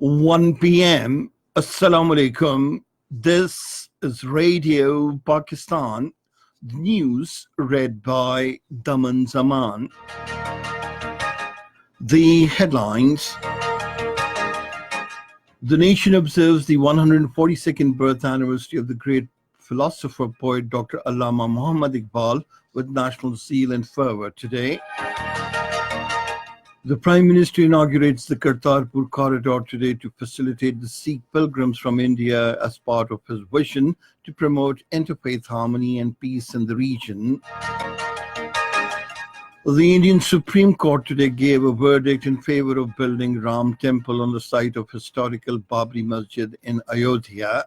1 p.m. Assalamu alaikum. This is Radio Pakistan. News read by Daman Zaman. The headlines. The nation observes the 142nd birth anniversary of the great philosopher poet Dr. Allama Muhammad Iqbal with national zeal and fervor today. The Prime Minister inaugurates the Kartarpur corridor today to facilitate the Sikh pilgrims from India as part of his vision to promote interfaith harmony and peace in the region. The Indian Supreme Court today gave a verdict in favor of building Ram Temple on the site of historical Babri Masjid in Ayodhya.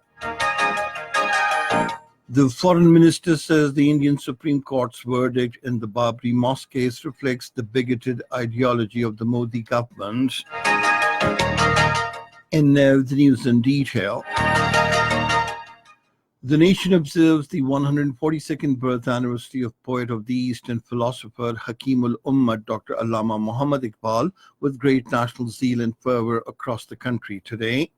The Foreign Minister says the Indian Supreme Court's verdict in the Babri Mosque case reflects the bigoted ideology of the Modi government. And now the news in detail. The nation observes the 142nd birth anniversary of poet of the East and philosopher Hakimul Ummah Dr. Allama Muhammad Iqbal with great national zeal and fervor across the country today.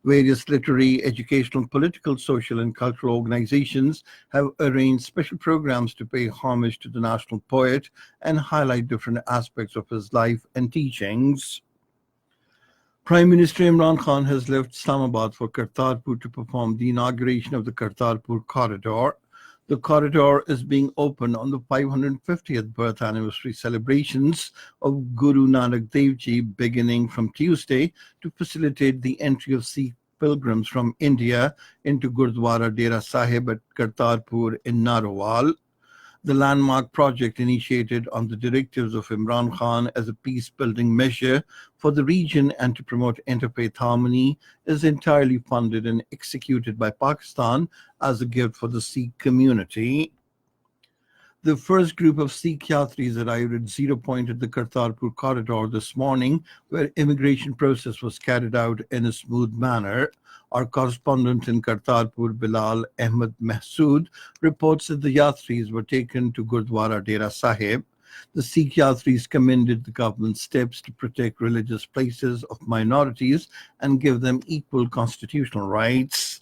Various literary, educational, political, social, and cultural organizations have arranged special programs to pay homage to the national poet and highlight different aspects of his life and teachings. Prime Minister Imran Khan has left Islamabad for Kartarpur to perform the inauguration of the Kartarpur corridor. The corridor is being opened on the 550th birth anniversary celebrations of Guru Nanak Dev Ji beginning from Tuesday to facilitate the entry of Sikh pilgrims from India into Gurdwara Dera Sahib at Kartarpur in Narowal. The landmark project, initiated on the directives of Imran Khan as a peace-building measure for the region and to promote interfaith harmony, is entirely funded and executed by Pakistan as a gift for the Sikh community. The first group of Sikh Yatris arrived at zero point at the Kartarpur corridor this morning, where immigration process was carried out in a smooth manner. Our correspondent in Kartarpur, Bilal Ahmed Mahsood, reports that the Yatris were taken to Gurdwara Dera Sahib. The Sikh Yatris commended the government's steps to protect religious places of minorities and give them equal constitutional rights.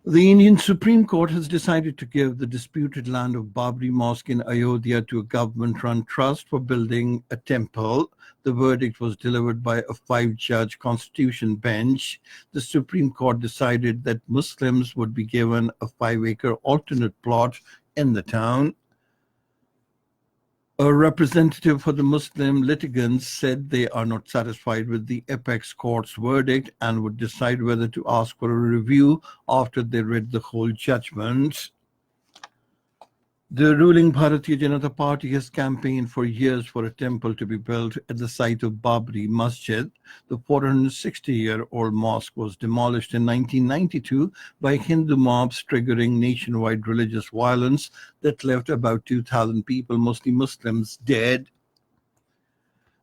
The Indian Supreme Court has decided to give the disputed land of Babri Mosque in Ayodhya to a government-run trust for building a temple. The verdict was delivered by a 5-judge constitution bench. The Supreme Court decided that Muslims would be given a 5-acre alternate plot in the town. A representative for the Muslim litigants said they are not satisfied with the apex court's verdict and would decide whether to ask for a review after they read the whole judgment. The ruling Bharatiya Janata Party has campaigned for years for a temple to be built at the site of Babri Masjid. The 460-year-old mosque was demolished in 1992 by Hindu mobs, triggering nationwide religious violence that left about 2,000 people, mostly Muslims, dead.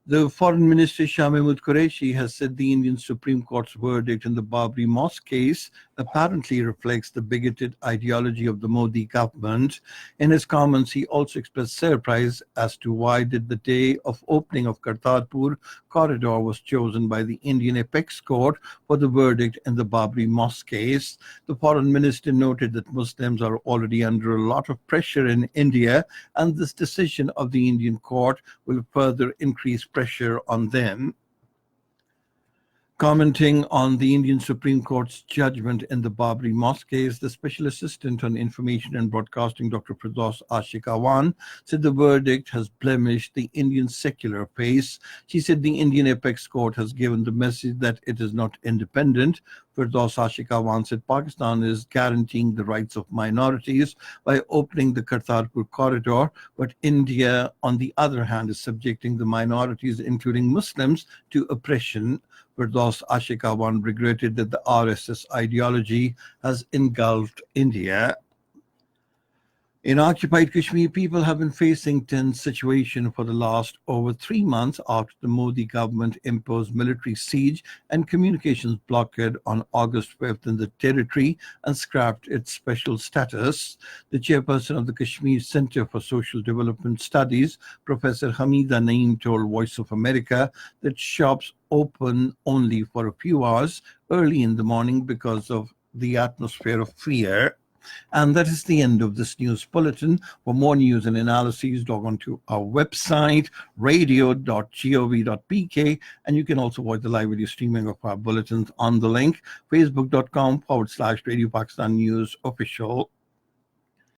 The Foreign Minister Shah Mahmood Qureshi has said the Indian Supreme Court's verdict in the Babri Mosque case apparently reflects the bigoted ideology of the Modi government. In his comments, he also expressed surprise as to why did the day of opening of Kartarpur corridor was chosen by the Indian Apex Court for the verdict in the Babri Mosque case. The Foreign Minister noted that Muslims are already under a lot of pressure in India, and this decision of the Indian court will further increase pressure on them. Commenting on the Indian Supreme Court's judgment in the Babri Mosque case, the Special Assistant on Information and Broadcasting, Dr. Firdaus Ashik Awan, said the verdict has blemished the Indian secular face. She said the Indian Apex Court has given the message that it is not independent. Firdaus Ashik Awan said Pakistan is guaranteeing the rights of minorities by opening the Kartarpur corridor, but India, on the other hand, is subjecting the minorities, including Muslims, to oppression. Firdaus Ashik Awan regretted that the RSS ideology has engulfed India. In occupied Kashmir, people have been facing tense situation for the last over 3 months after the Modi government imposed military siege and communications blockade on August 5th in the territory and scrapped its special status. The chairperson of the Kashmir Center for Social Development Studies, Professor Hamida Naeem, told Voice of America that shops open only for a few hours early in the morning because of the atmosphere of fear. And that is the end of this news bulletin. For more news and analyses, log on to our website, radio.gov.pk, and you can also watch the live video streaming of our bulletins on the link, facebook.com/Radio Pakistan News Official.